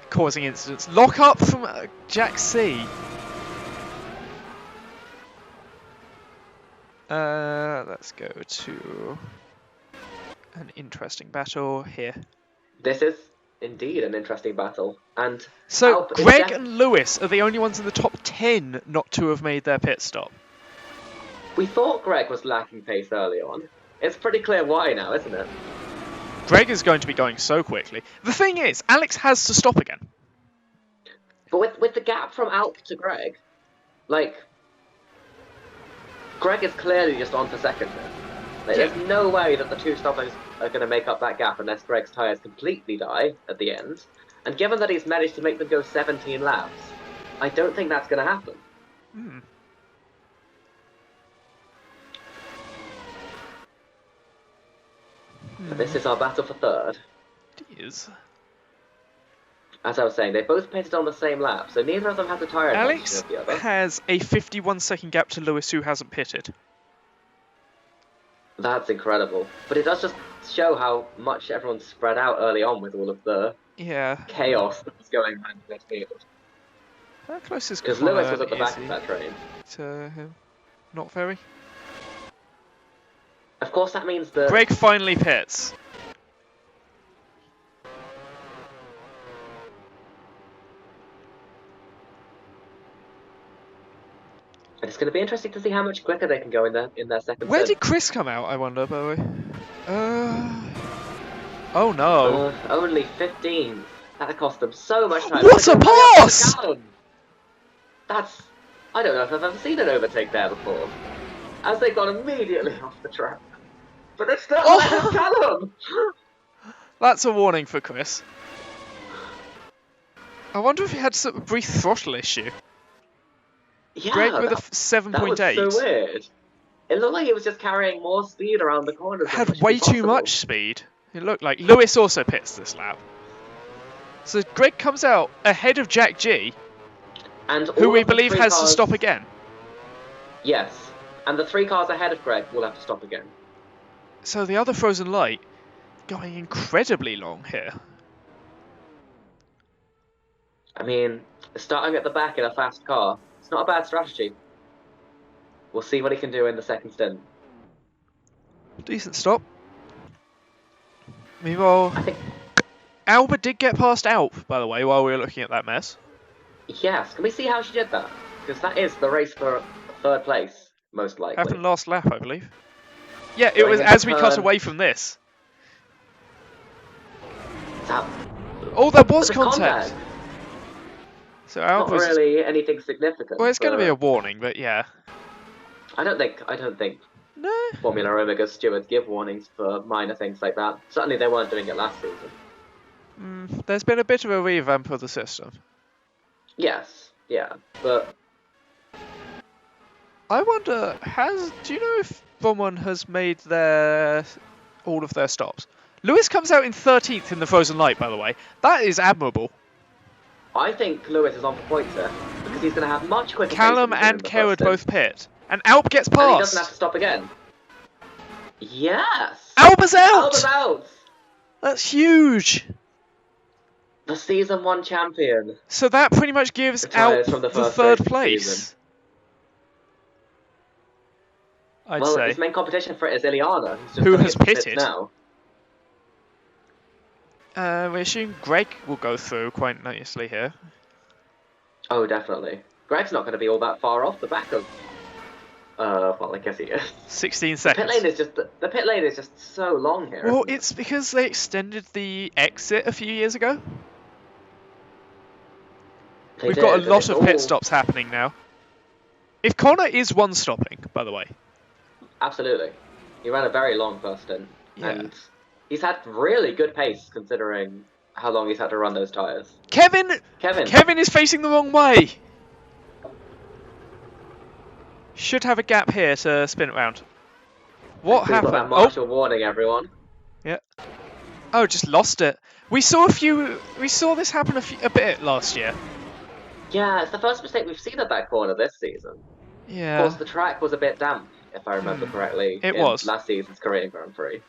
causing incidents. Lock up from Jack C. Let's go to an interesting battle here. This is indeed an interesting battle. And so Alp Greg and Lewis are the only ones in the top 10 not to have made their pit stop. We thought Greg was lacking pace early on. It's pretty clear why now, isn't it? Greg is going to be going so quickly. The thing is, Alex has to stop again. But with the gap from Alp to Greg, like, Greg is clearly just on for second here. Like, Yeah. There's no way that the two stoppers are going to make up that gap unless Greg's tyres completely die at the end. And given that he's managed to make them go 17 laps, I don't think that's going to happen. But this is our battle for third. It is. As I was saying, they both pitted on the same lap, so neither of them had the tyre advantage Alex of the other. has a 51-second gap to Lewis, who hasn't pitted. That's incredible. But it does just show how much everyone's spread out early on with all of the chaos that was going on in the field. How close is Because Connor Lewis was at the and back Izzy of that train. to him? Not very. Of course, that means that Greg finally pits. it's going to be interesting to see how much quicker they can go in their second Where stint. did Chris come out, I wonder, by the way? Oh no. Only 15. That cost them so much time. What a pass! That's... I don't know if I've ever seen an overtake there before. As they got immediately off the track. But it's still ahead of Callum! That's a warning for Chris. I wonder if he had some brief throttle issue. Yeah, Greg with a that 7.8 was so weird. It looked like he was just carrying more speed around the corners. than had should way be too possible. much speed. It looked like Lewis also pits this lap. So Greg comes out ahead of Jack G, And who all we of the believe three has to cars- stop again. Yes. And the 3 cars ahead of Greg will have to stop again. So the other Frozen Light going incredibly long here. I mean, starting at the back in a fast car, it's not a bad strategy. We'll see what he can do in the second stint. Decent stop. Meanwhile, I think, Alba did get past Alp, by the way, while we were looking at that mess. yes, can we see how she did that? Because that is the race for third place, most likely. Happened last lap, I believe. Yeah, it Going was into as we cut turn- away from this. That, Oh, there was the contact. So Not Alp was... really anything significant. Well, it's going to but be a warning, but yeah. I don't think No. Formula Omega stewards give warnings for minor things like that. Certainly they weren't doing it last season. There's been a bit of a revamp of the system. Yes, yeah, but I wonder, do you know if someone has made all of their stops? Lewis comes out in 13th in the Frozen Light, by the way. That is admirable. I think Lewis is on for points here because he's going to have much quicker. Callum pace than he did in and the Kerrod first stint. both pit. And Alp gets And he doesn't have past. to stop again. Yes! Alba's out! Alba's out! That's huge. The Season 1 champion. So that pretty much gives Retires Alp from the the first third race of the place. season. I'd Well, say. his main competition for it is Ileana, who's just Who gonna has get pits pitted. now. We assume Greg will go through quite nicely here. Oh, definitely. Greg's not going to be all that far off the back of. Well, I guess he is. 16 The pit lane seconds. is just the pit lane is just so long here. Well, isn't it? it's because they extended the exit a few years ago. They We've got a did, and lot it's of all- pit stops happening now. If Connor is one stopping, by the way. Absolutely. He ran a very long first stint, Yeah. and he's had really good pace considering how long he's had to run those tyres. Kevin is facing the wrong way. Should have a gap here to spin it round. What We've got that happened? martial warning, everyone. Oh, just lost it. We saw this happen a bit last year. Yeah, it's the first mistake we've seen at that corner this season. Of Yeah. course, the track was a bit damp, if I remember correctly. It in was. last season's Korean Grand Prix.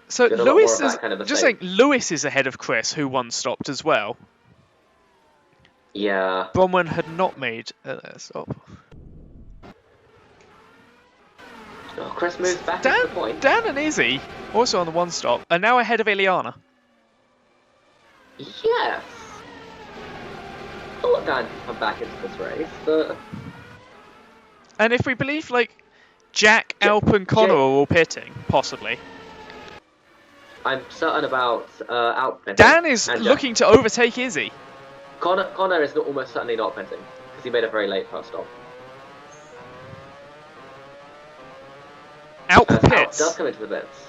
So Did a lot more Lewis of is that kind of just saying mistake. Lewis is ahead of Chris, who one stopped as well. Yeah. Bronwyn had not made a stop. Oh, Chris moves back into the point. Dan and Izzy, also on the one stop, are now ahead of Ileana. Yes. Thought Dan could come back into this race, but And if we believe, like, Jack, Alp, and Connor are all pitting, possibly. I'm certain about outpitting. Dan is and Jack. looking to overtake Izzy. Connor is almost certainly not pitting because he made a very late first stop. Alp Alp pits. does come into the pits.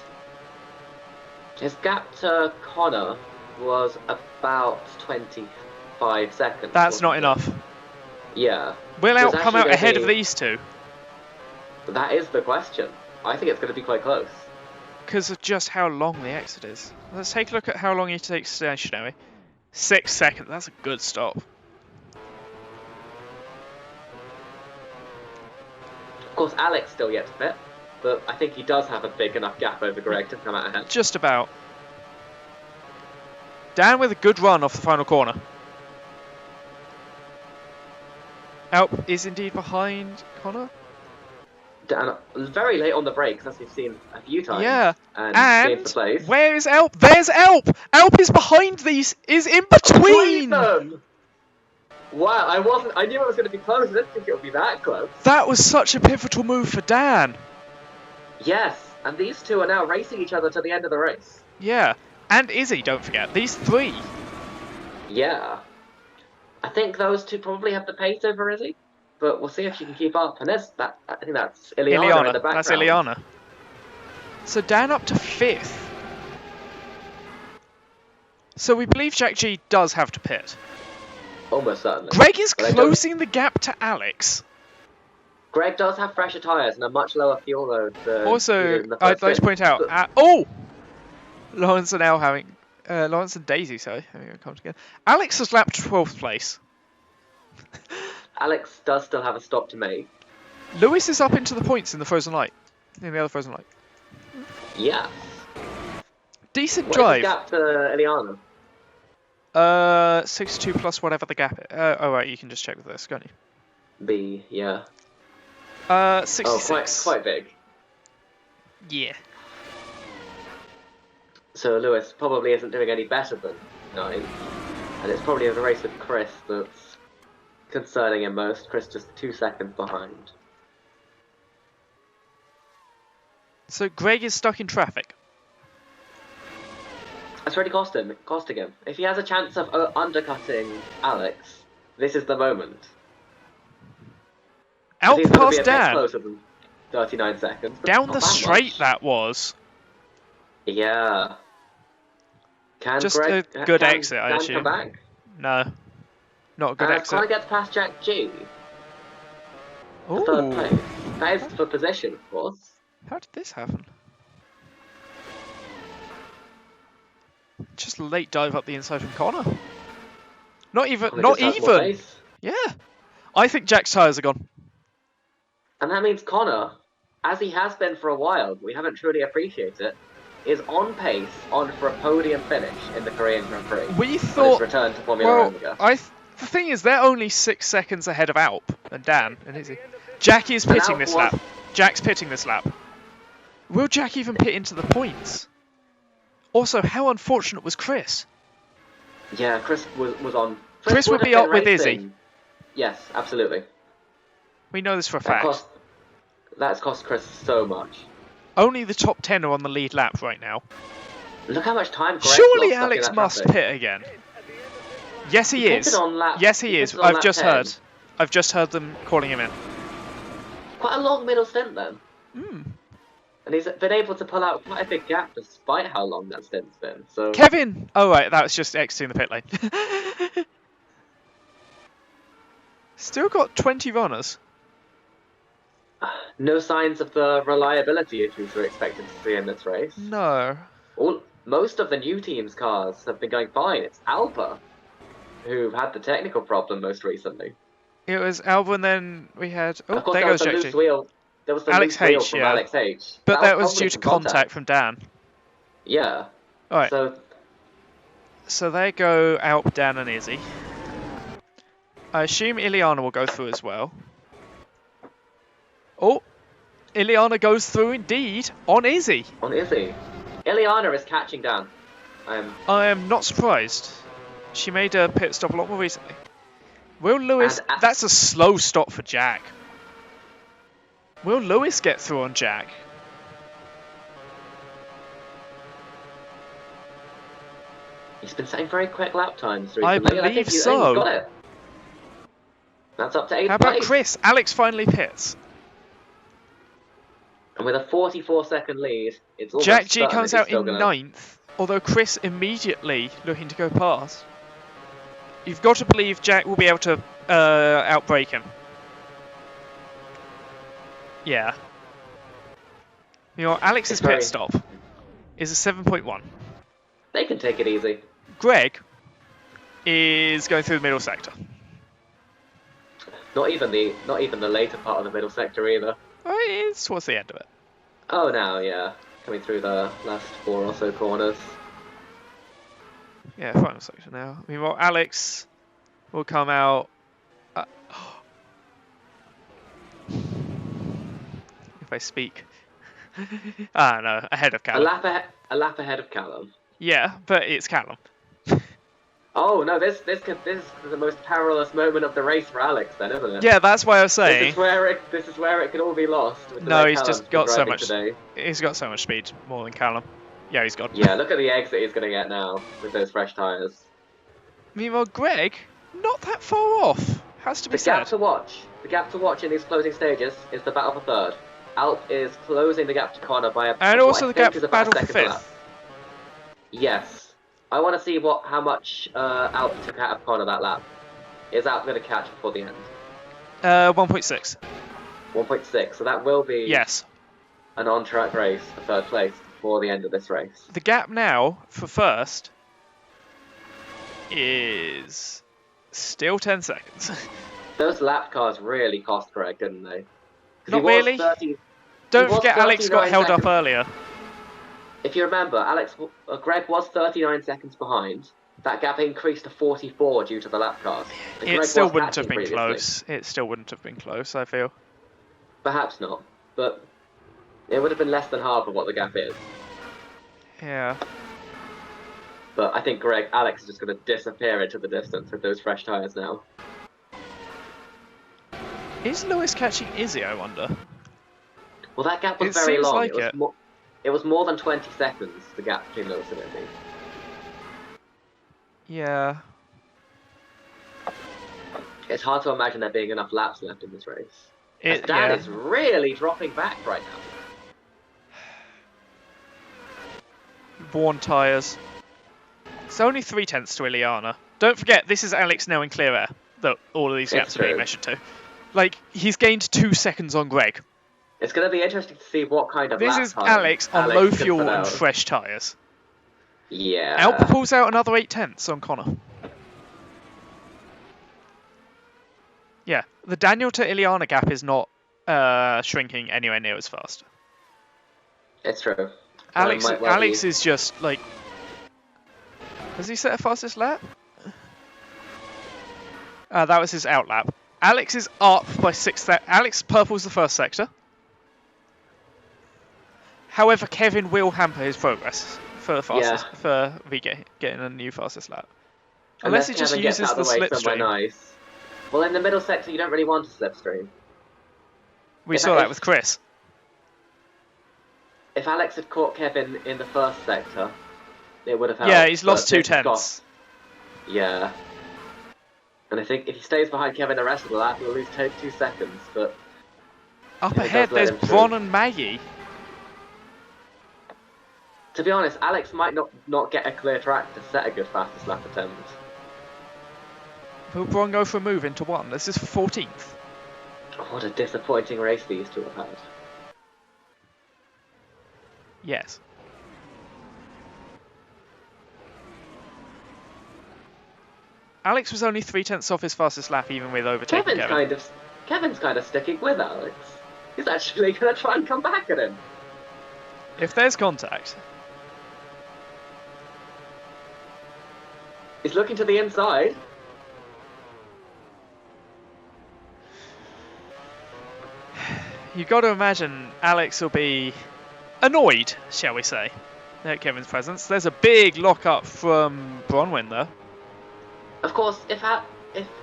His gap to Connor was about 25 seconds. That's not wasn't it? enough. Yeah, Will There's Alp come actually out gonna ahead be- of these two? that is the question. I think it's going to be quite close. Because of just how long the exit is. Let's take a look at how long he takes stationary. 6 seconds. That's a good stop. Of course, Alex still yet to pit, but I think he does have a big enough gap over Greg to come out ahead. Just about. Dan with a good run off the final corner. Alp is indeed behind Connor. Dan, very late on the brakes, as we've seen a few times. Yeah. And And gains the place. where is Alp? There's Alp! Alp is behind these, is in between! them! Wow, I knew it was going to be close, I didn't think it would be that close. That was such a pivotal move for Dan. Yes, and these two are now racing each other to the end of the race. Yeah. And Izzy, don't forget. These three. Yeah. I think those two probably have the pace over Izzy, but we'll see if she can keep up. And I think that's Ileana in the background. That's Ileana. So Dan up to 5th. So we believe Jack G does have to pit. Almost certainly. Greg is But I don't- closing the gap to Alex. Greg does have fresher tyres and a much lower fuel load than he Also, did in the I'd first like to stint. point out, But- Lawrence and Al having, Lawrence and Daisy, sorry, having a come together. Alex has lapped 12th place. Alex does still have a stop to make. Lewis is up into the points in the Frozen Light. In the other Frozen Light. Yeah. Decent What is the drive. gap to Ileana? 62 plus whatever the gap is. Oh, right, you can just check with this, can't you? B, yeah. 66. Quite big. Yeah. So Lewis probably isn't doing any better than 9. And it's probably the race with Chris that's concerning him most. Chris just 2 seconds behind. So Greg is stuck in traffic. That's already costing him. If he has a chance of undercutting Alex, this is the moment. Out He's gonna past be a bit Dan. closer than 39 seconds. but Down not the that straight much. that was. Yeah. Can Just Greg, a good can exit, I Dan assume. come back? No. Not a good Connor exit. gets past Jack G. For third Ooh. place. That is for position, of course. How did this happen? Just a late dive up the inside from Connor. Not even. Connor Not just has more even. pace. Yeah. I think Jack's tyres are gone. And that means Connor, as he has been for a while, we haven't truly appreciated it, is on pace for a podium finish in the Korean Grand Prix. We On his thought. return to Formula Well, Omega. the thing is, they're only 6 seconds ahead of Alp and Dan and Izzy. Jackie is But pitting Alp this was- lap. Jack's pitting this lap. Will Jack even pit into the points? Also, how unfortunate was Chris? Yeah, Chris was on. Chris would have be been up with racing. Izzy. Yes, absolutely. We know this for a That fact. That's cost Chris so much. Only the top 10 are on the lead lap right now. Look how much time Greg Surely lost stuck in Alex that must traffic. pit again. Yes, he pitted is. on lap- Yes, he he is. pitted on I've lap just 10. heard. I've just heard them calling him in. Quite a long middle stint then. Hmm. And he's been able to pull out quite a big gap despite how long that stint's been. So Kevin! Oh, right, that was just exiting the pit lane. Still got 20 runners. no signs of the reliability issues we're expected to see in this race. No. Most of the new team's cars have been going fine. It's Alpha who've had the technical problem most recently. It was Alba and then we had... Oh, Of course, there there was goes the Jack loose G. wheel. There was the Alex loose wheel H, from yeah. Alex H. But that was probably due to contact from Dan. Yeah. Alright, So so they go Alp, Dan and Izzy. I assume Ileana will go through as well. Oh, Ileana goes through indeed on Izzy. on Izzy, Ileana is catching down. I am not surprised. She made a pit stop a lot more recently. Will Lewis... And- That's a slow stop for Jack. Will Lewis get through on Jack? He's been setting very quick lap times I recently. and believe think so. He's got it. That's up to 8th How about place. Chris? Alex finally pits. And with a 44-second lead, it's almost Jack G certain comes that he's out still in gonna... 9th, although Chris immediately looking to go past. You've got to believe Jack will be able to outbrake him. Yeah. You know, Alex's It's very- pit stop is a 7.1. They can take it easy. Greg is going through the middle sector. Not even the later part of the middle sector either. It's towards the end of it. Oh, now, yeah. Coming through the last 4 or so corners. Yeah, final sector now. Meanwhile, Alex will come out. If I speak. No, ahead of A Callum. lap ahead of Callum. Yeah, but it's Callum. Oh no, this is the most perilous moment of the race for Alex, then, isn't it? Yeah, that's why I was This saying. is where it could all be lost. With the No, way he's Callum's just been got so driving much. Today. He's got so much speed, more than Callum. Yeah, he's got. Yeah, look at the exit he's gonna get now with those fresh tyres. Meanwhile, Greg, not that far off. Has to be The gap said. the gap to watch in these closing stages is the battle for third. Alp is closing the gap to Connor by a And what also I the think gap is for about a battle for second fifth. lap. Yes. I want to see how much Alp took out of Connor that lap. Is Alp going to catch before the end? 1.6. 1.6. So that will be Yes. an on-track race for third place before the end of this race. The gap now for first is still 10 seconds. Those lap cars really cost Greg, didn't they? 'Cause Not he was really. 30 Don't he was forget, Alex got 39 held up seconds. earlier. If you remember, Greg was 39 seconds behind. That gap increased to 44 due to the lap cars. And Greg It still was wouldn't have catching been previously. close. It still wouldn't have been close, I feel. Perhaps not, but it would have been less than half of what the gap is. Yeah. But I think Alex is just going to disappear into the distance with those fresh tyres now. Is Lewis catching Izzy, I wonder? Well, that gap was It very seems long. like it. It was more than 20 seconds, the gap between Lewis and Izzy. Yeah. It's hard to imagine there being enough laps left in this race. As Dan Yeah. is really dropping back right now. Worn tyres. It's only 3/10 to Ileana. Don't forget, this is Alex now in clear air that all of these It's gaps are being true. measured to. Like, he's gained 2 seconds on Greg. It's going to be interesting to see what kind of This lap is time Alex on Alex low can fuel put and out. fresh tyres. Yeah. Alp pulls out another 8/10 on Connor. Yeah, the Daniel to Ileana gap is not shrinking anywhere near as fast. It's true. Alex, might well Alex be. is just like. Has he set a fastest lap? That was his out lap. Alex is up by 6. Alex purples the first sector. However, Kevin will hamper his progress for the fastest for getting a new fastest lap. Unless he just Kevin gets uses out the of the way somewhere slipstream. nice. Well, in the middle sector, you don't really want a slipstream. We saw that with Chris. If Alex had caught Kevin in the first sector, it would have helped. Yeah, he's lost 2 tenths. Yeah. And I think if he stays behind Kevin the rest of the lap, he'll lose 2 seconds. But up ahead, there's Bron and Maggie. To be honest, Alex might not get a clear track to set a good fastest lap attempt. Will Bron go for a move into 1? This is 14th. Oh, what a disappointing race these two have had. Yes. Alex was only 3 tenths off his fastest lap, even with overtaking Kevin. Kevin's kind of sticking with Alex. He's actually going to try and come back at him. If there's contact. He's looking to the inside. You've got to imagine Alex will be annoyed, shall we say, at Kevin's presence. There's a big lock-up from Bronwyn, though. Of course, if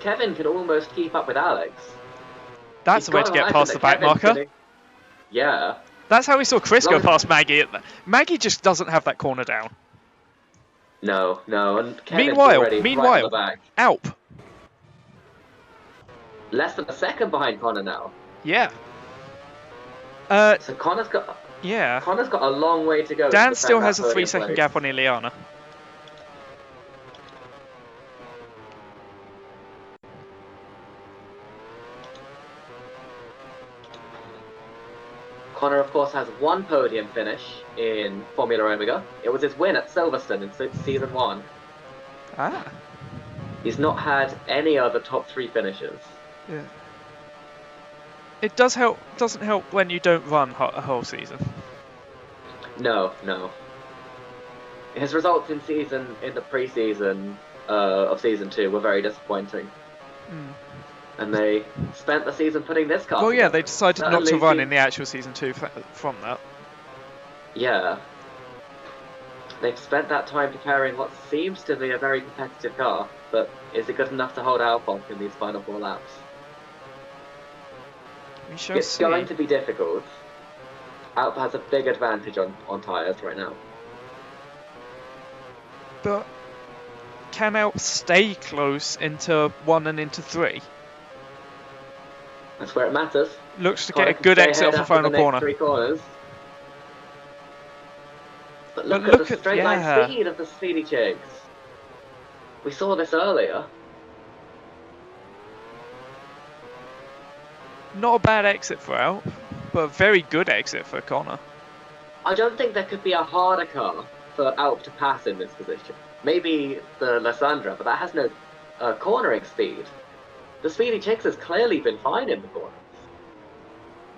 Kevin can almost keep up with Alex... That's the way to get past the back marker. Yeah. That's how we saw Chris go past Maggie. Maggie just doesn't have that corner down. No. And Kevin's meanwhile, right on the back. Alp. Less than a second behind Connor now. Yeah. So Connor's got a long way to go. Dan still has a 3-second gap on Ileana. Connor, of course, has 1 podium finish in Formula Omega. It was his win at Silverstone in Season 1. Ah. He's not had any other top 3 finishes. Yeah. It doesn't help when you don't run a whole season. No. His results in the pre-season of Season 2 were very disappointing. Mm. And they spent the season putting this car Well, yeah, together. they decided not to run in the actual Season 2 from that. Yeah. They've spent that time preparing what seems to be a very competitive car, but is it good enough to hold Albon in these final 4 laps? We shall It's see. going to be difficult. Alp has a big advantage on tyres right now. But can Alp stay close into 1 and into 3? That's where it matters. Looks to get a good exit off the final corner. 3 corners. But look at the straight line speed of the Speedy Chicks. We saw this earlier. Not a bad exit for Alp, but a very good exit for Connor. I don't think there could be a harder car for Alp to pass in this position. Maybe the Lysandra, but that has no cornering speed. The Speedy Chicks has clearly been fine in the corners.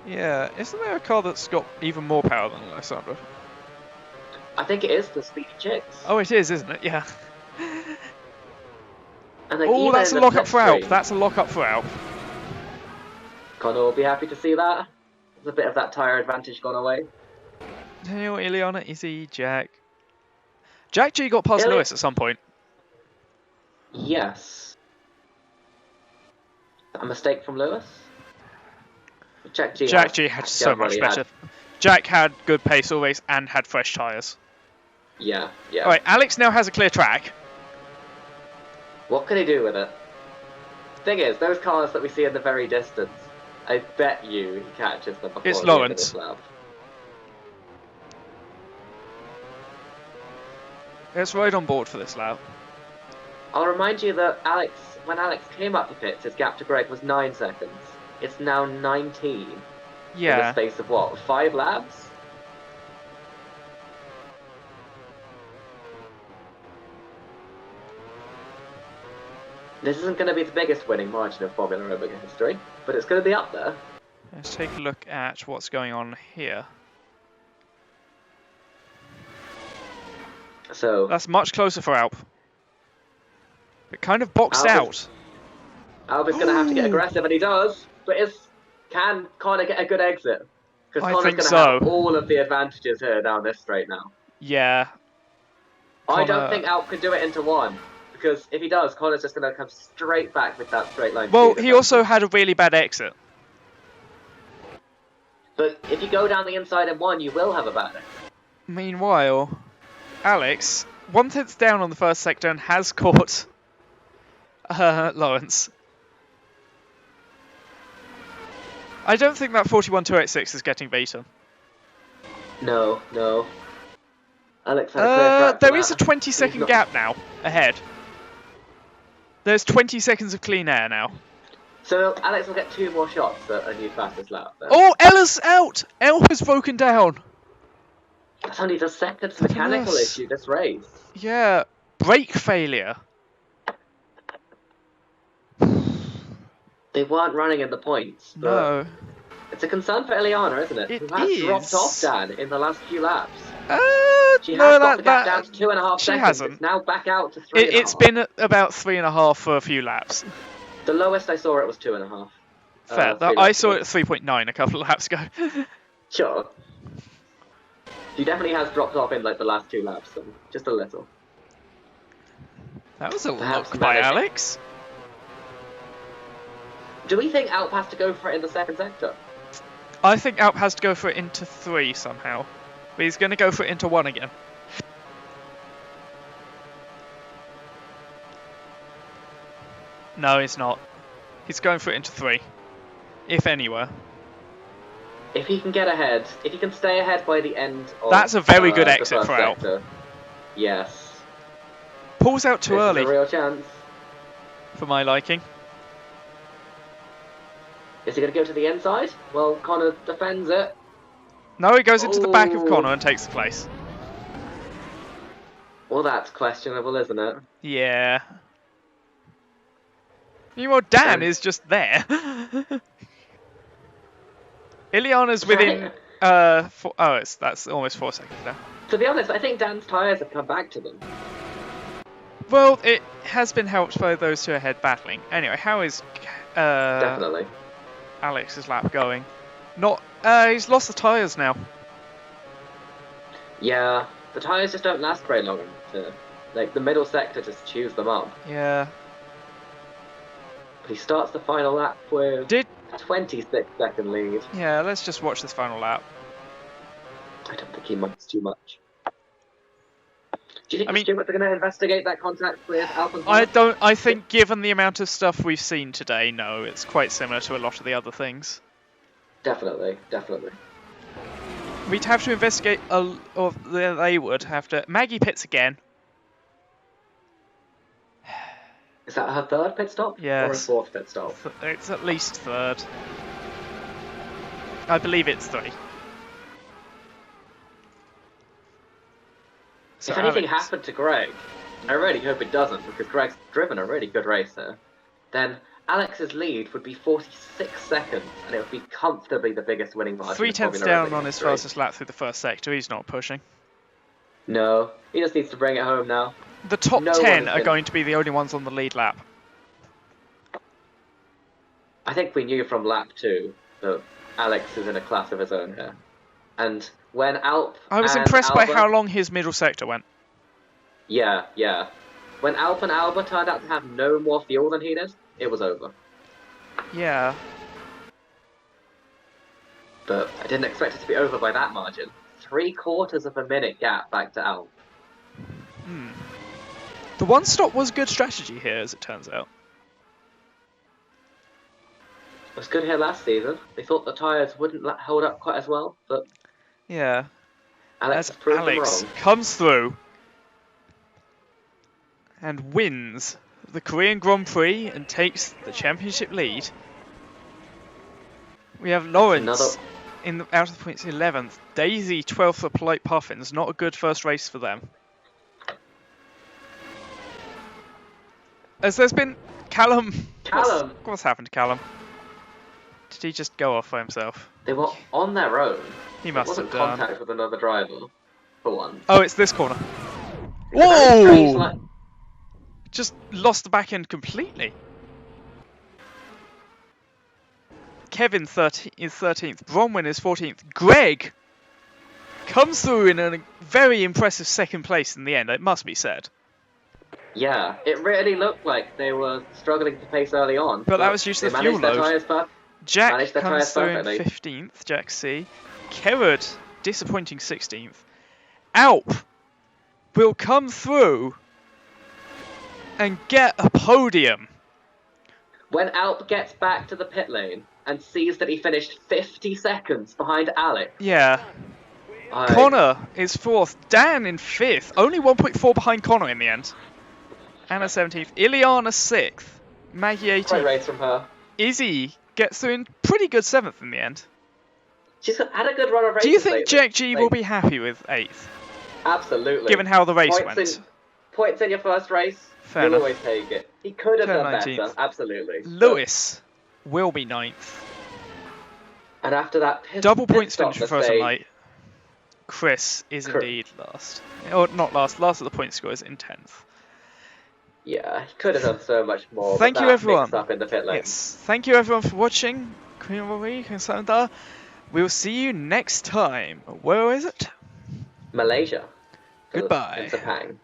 Yeah, isn't there a car that's got even more power than Lysandra? I think it is the Speedy Chicks. Oh, it is, isn't it? Yeah. Oh, that's a lock-up for Alp. That's a lock-up for Alp. Connor will be happy to see that. There's a bit of that tyre advantage gone away. Daniel, Ileana, Izzy, Jack. Jack G got past Lewis at some point. Yes. A mistake from Lewis? Jack G had so much better. Jack had good pace always and had fresh tyres. Yeah. Alright, Alex now has a clear track. What can he do with it? Thing is, those cars that we see in the very distance, I bet you he catches them before it's the end of Lawrence. this lap. It's right on board for this lap. I'll remind you that when Alex came up the pits, his gap to Greg was 9 seconds. It's now 19. Yeah. In the space of what, 5 laps? This isn't going to be the biggest winning margin of Formula Omega history, but it's going to be up there. Let's take a look at what's going on here. So That's much closer for Alp. But kind of boxed Alp out. Alp is going to have to get Ooh. aggressive, and he does. But can Connor get a good exit? Because I Connor's think going to so. have all of the advantages here down this straight now. Yeah. I don't Connor- think Alp can do it into one. Because if he does, Connor's just going to come straight back with that straight line. Well, speed he also advantage. had a really bad exit. But if you go down the inside in one, you will have a bad exit. Meanwhile, Alex, 1/10 down on the first sector and has caught Lawrence. I don't think that 41.286 is getting beaten. No. Alex had a clear track. There is a 20-second gap now ahead. There's 20 seconds of clean air now. So Alex will get 2 more shots at a new fastest lap. Then. Oh, Ella's out! Ella has broken down. That's only the second mechanical Goodness. issue this race. Yeah, brake failure. They weren't running in the points. But No. it's a concern for Eliana, isn't it? It Who has dropped is. off Dan in the last few laps. She no, has got the gap down to 2.5 she seconds. hasn't. It's now back out to 3.5. It's been about 3.5 for a few laps. The lowest I saw it was 2.5. Fair. 3 I laps saw ago. it at 3.9 a couple of laps ago. Sure. She definitely has dropped off in like the last 2 laps, so just a little. That was a Perhaps look by manage- Alex. Do we think Alp has to go for it in the second sector? I think Alp has to go for it into 3 somehow. But he's going to go for it into 1 again. No, he's not. He's going for it into 3. If anywhere. If he can get ahead, if he can stay ahead by the end of That's a very good the exit first for Alp. sector, yes. Pulls out too This early is a real chance. for my liking. Is he going to go to the inside? Well, Connor defends it. No, he goes into the back of Ooh. Connor and takes the place. Well, that's questionable, isn't it? Yeah. Meanwhile, Dan Um, is just there. Iliana's within. That's almost 4 seconds now. To be honest, I think Dan's tyres have come back to them. Well, it has been helped by those two ahead battling. Anyway, how is Definitely. Alex's lap going? Not. He's lost the tyres now. Yeah, the tyres just don't last very long. Like, the middle sector just chews them up. Yeah. But he starts the final lap with Did. a 26-second lead. Yeah, let's just watch this final lap. I don't think he minds too much. Do you think I the mean- stewards are going to investigate that contact with Alpine? I think given the amount of stuff we've seen today, no, it's quite similar to a lot of the other things. Definitely. We'd have to investigate, or they would have to. Maggie pits again. Is that her third pit stop? Yes. Or a fourth pit stop? It's at least 3rd. I believe it's 3. So If anything Alex- happened to Greg, I really hope it doesn't, because Greg's driven a really good race here, then Alex's lead would be 46 seconds, and it would be comfortably the biggest winning margin. 3 in tenths Formula down One on his history. fastest lap through the first sector. He's not pushing. No, he just needs to bring it home now. The top No one 10 has are been- going to be the only ones on the lead lap. I think we knew from lap 2 that Alex is in a class of his own here. And when Alp I was and impressed by Alba- how long his middle sector went. Yeah. When Alp and Alba turned out to have no more fuel than he did, it was over. Yeah. But I didn't expect it to be over by that margin. 3/4 of a minute gap back to Alp. The one stop was good strategy here, as it turns out. It was good here last season. They thought the tyres wouldn't hold up quite as well, but Yeah. Alex As proved them Alex wrong. comes through and wins the Korean Grand Prix and takes the championship lead. We have Lawrence out of the points 11th, Daisy 12th for Polite Puffins. Not a good first race for them. As there's been Callum. Callum! What's happened to Callum? Did he just go off by himself? They were on their own. He It must wasn't have done. contact with another driver, for one. Oh, it's this corner. very strange, Whoa! like, Just lost the back end completely. Kevin is 13th. Bronwyn is 14th. Greg comes through in a very impressive second place in the end, it must be said. yeah, it really looked like they were struggling to pace early on. But that was due to they the fuel managed their load. tyres per- Jack managed their comes tyres through in perfectly. 15th, Jack C. Kerrod, disappointing 16th. Alp will come through and get a podium. When Alp gets back to the pit lane and sees that he finished 50 seconds behind Alex, Yeah. Connor is 4th. Dan in 5th. Only 1.4 behind Connor in the end. Anna 17th. Ileana 6th. Maggie 18th. Great race from her. Izzy gets through in pretty good 7th in the end. She's had a good run of races. Do you think lately. Jack G will be happy with 8th? Absolutely. Given how the race points went. Points in your first race, Fair you'll enough. always take it. He could have done 19th. better, absolutely. Lewis will be 9th. And after that Double pit points stop finish for Frozen mistake, Light. Chris is Chris. indeed last. Or not last. Last at the point score is in 10th. Yeah, he could have done so much more. Thank but you, that everyone. mix up in the pit lane. Yes. Thank you everyone for watching. Queen Marie, Cassandra. We will see you next time. Where is it? Malaysia. Goodbye. In Sepang.